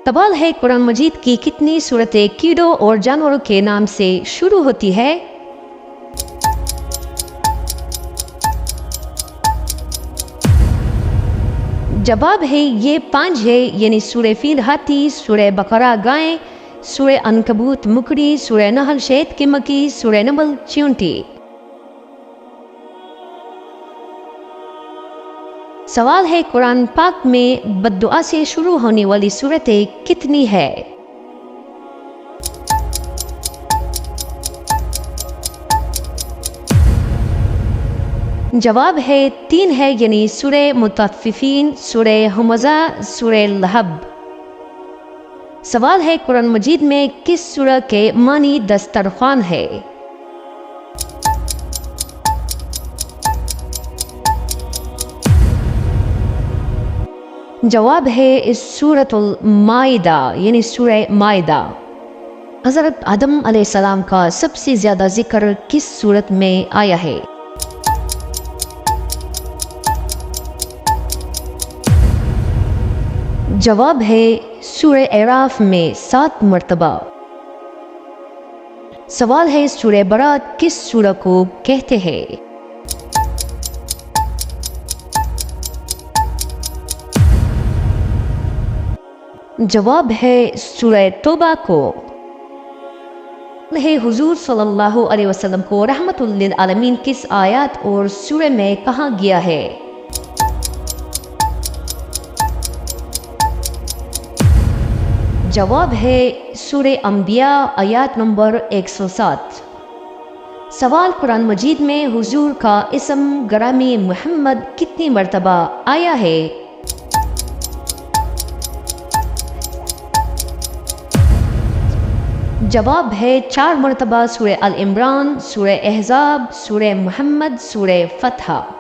سوال ہے قرآن مجید کی کتنی صورتیں کیڑوں اور جانوروں کے نام سے شروع ہوتی ہے؟ جواب ہے یہ 5 ہے، یعنی سورہ فیل ہاتھی، سورہ بقرہ گائے، سورہ عنکبوت مکڑی، سورہ نحل شہد کی مکھی، سورہ نمل چیونٹی۔ سوال ہے قرآن پاک میں بد دعا سے شروع ہونے والی صورتیں کتنی ہے؟ جواب ہے 3 ہے، یعنی سورہ مطففین، سورہ ہمزہ، سورہ لہب۔ سوال ہے قرآن مجید میں کس سورہ کے معنی دسترخوان ہے؟ جواب ہے سورۃ المائدہ، یعنی سورہ مائدہ۔ حضرت آدم علیہ السلام کا سب سے زیادہ ذکر کس سورت میں آیا ہے؟ جواب ہے سورہ اعراف میں 7 مرتبہ۔ سوال ہے سورہ برات کس سورہ کو کہتے ہیں؟ جواب ہے سورہ توبہ کو۔ ہے حضور صلی اللہ علیہ وسلم کو رحمت للعالمین کس آیات اور سورہ میں کہا گیا ہے؟ جواب ہے سورہ انبیاء آیات نمبر 107۔ سوال قرآن مجید میں حضور کا اسم گرامی محمد کتنی مرتبہ آیا ہے؟ جواب ہے 4 مرتبہ، سورہ ال عمران، سورہ احزاب، سورہ محمد، سورہ فتح۔